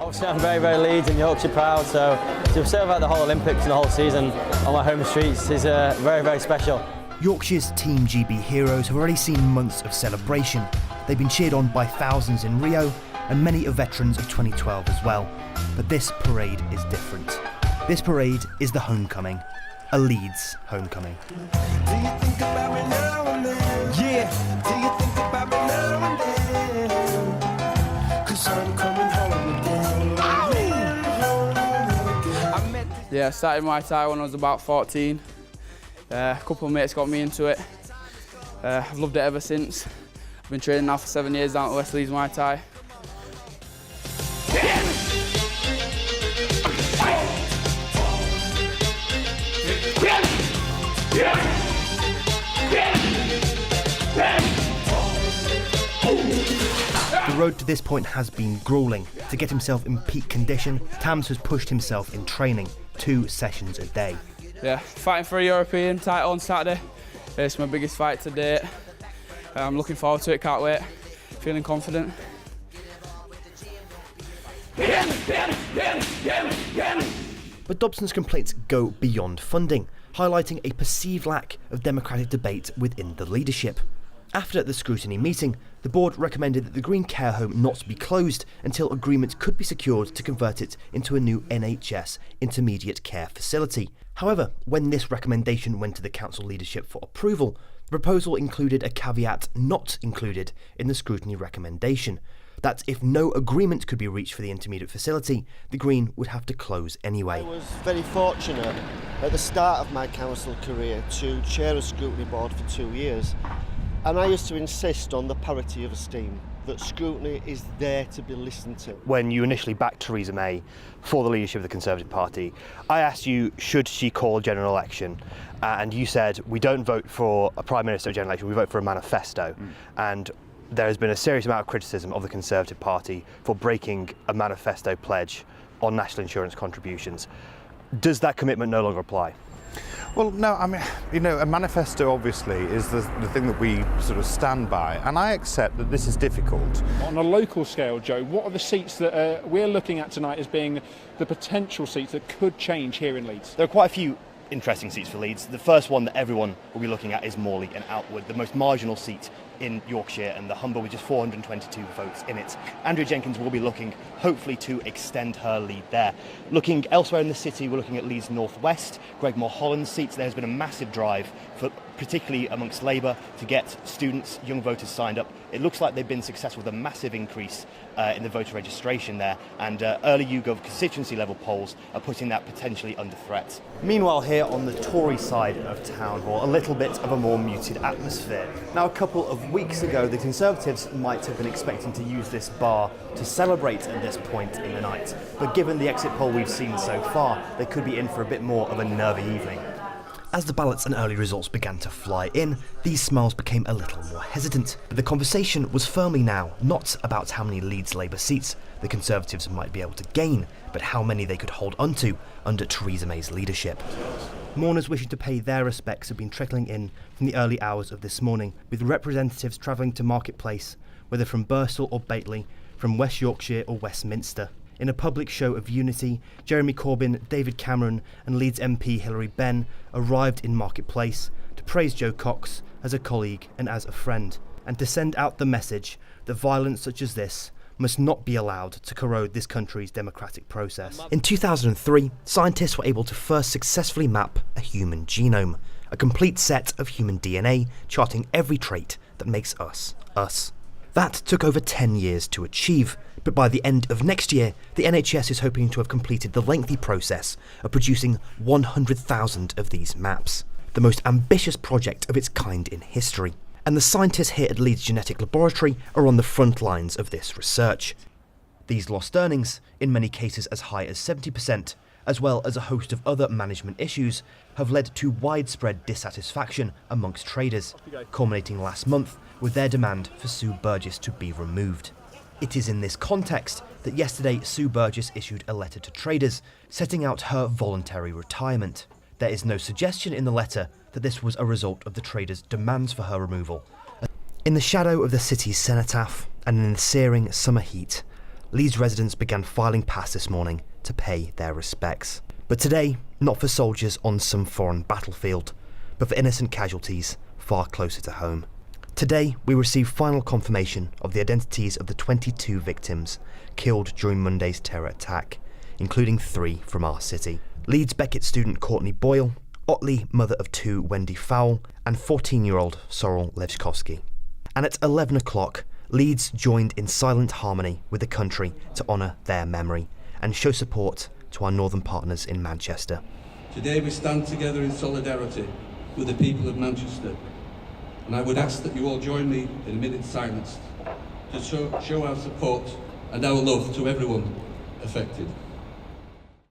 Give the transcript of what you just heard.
Obviously I'm very Leeds and Yorkshire proud, so to observe out the whole Olympics and the whole season on my home streets is very special. Yorkshire's Team GB heroes have already seen months of celebration. They've been cheered on by thousands in Rio and many are veterans of 2012 as well. But this parade is different. This parade is the homecoming, a Leeds homecoming. Do you think about me now and then? Yeah. Do you think about me now and then? 'Cause I'm coming home again. Yeah, I started Muay Thai when I was about 14. A couple of mates got me into it. I've loved it ever since. I've been training now for 7 years down at West Leeds Muay Thai. The road to this point has been gruelling. To get himself in peak condition, Tams has pushed himself in training, 2 sessions a day. Yeah, fighting for a European title on Saturday. It's my biggest fight to date. I'm looking forward to it, can't wait. Feeling confident. But Dobson's complaints go beyond funding, highlighting a perceived lack of democratic debate within the leadership. After the scrutiny meeting, the board recommended that the Green Care Home not be closed until agreement could be secured to convert it into a new NHS intermediate care facility. However, when this recommendation went to the council leadership for approval, the proposal included a caveat not included in the scrutiny recommendation, that if no agreement could be reached for the intermediate facility, the Green would have to close anyway. I was very fortunate at the start of my council career to chair a scrutiny board for 2 years, and I used to insist on the parity of esteem, that scrutiny is there to be listened to. When you initially backed Theresa May for the leadership of the Conservative Party, I asked you, should she call a general election? And you said, we don't vote for a Prime Minister at a general election, we vote for a manifesto. And there has been a serious amount of criticism of the Conservative Party for breaking a manifesto pledge on national insurance contributions. Does that commitment no longer apply? Well, no, I mean, you know, a manifesto obviously is the thing that we sort of stand by, and I accept that this is difficult. On a local scale, Joe, what are the seats that we're looking at tonight as being the potential seats that could change here in Leeds? There are quite a few interesting seats for Leeds. The first one that everyone will be looking at is Morley and Outwood, the most marginal seat in Yorkshire and the Humber with just 422 votes in it. Andrea Jenkins will be looking, hopefully, to extend her lead there. Looking elsewhere in the city, we're looking at Leeds North West, Greg Mulholland's seats. There's been a massive drive, particularly amongst Labour, to get students, young voters signed up. It looks like they've been successful with a massive increase in the voter registration there, and early YouGov constituency level polls are putting that potentially under threat. Meanwhile, here on the Tory side of Town Hall, a little bit of a more muted atmosphere. Now, a couple of weeks ago, the Conservatives might have been expecting to use this bar to celebrate at this point in the night, but given the exit poll we've seen so far, they could be in for a bit more of a nervy evening. As the ballots and early results began to fly in, these smiles became a little more hesitant. But the conversation was firmly now not about how many Leeds Labour seats the Conservatives might be able to gain, but how many they could hold onto under Theresa May's leadership. Mourners wishing to pay their respects have been trickling in from the early hours of this morning, with representatives travelling to Marketplace, whether from Birstall or Bateley, from West Yorkshire or Westminster. In a public show of unity, Jeremy Corbyn, David Cameron and Leeds MP Hilary Benn arrived in Marketplace to praise Jo Cox as a colleague and as a friend, and to send out the message that violence such as this must not be allowed to corrode this country's democratic process. In 2003, scientists were able to first successfully map a human genome, a complete set of human DNA charting every trait that makes us, us. That took over 10 years to achieve, but by the end of next year, the NHS is hoping to have completed the lengthy process of producing 100,000 of these maps, the most ambitious project of its kind in history. And the scientists here at Leeds Genetic Laboratory are on the front lines of this research. These lost earnings, in many cases as high as 70%, as well as a host of other management issues, have led to widespread dissatisfaction amongst traders, culminating last month with their demand for Sue Burgess to be removed. It is in this context that yesterday Sue Burgess issued a letter to traders setting out her voluntary retirement. There is no suggestion in the letter that this was a result of the traders' demands for her removal. In the shadow of the city's cenotaph and in the searing summer heat, Leeds residents began filing past this morning to pay their respects. But today, not for soldiers on some foreign battlefield, but for innocent casualties far closer to home. Today, we receive final confirmation of the identities of the 22 victims killed during Monday's terror attack, including 3 from our city. Leeds Beckett student Courtney Boyle, Otley mother of 2 Wendy Fowle, and 14-year-old Sorrel Levchkovsky. And at 11 o'clock, Leeds joined in silent harmony with the country to honour their memory and show support to our northern partners in Manchester. Today we stand together in solidarity with the people of Manchester, and I would ask that you all join me in a minute's silence to show our support and our love to everyone affected.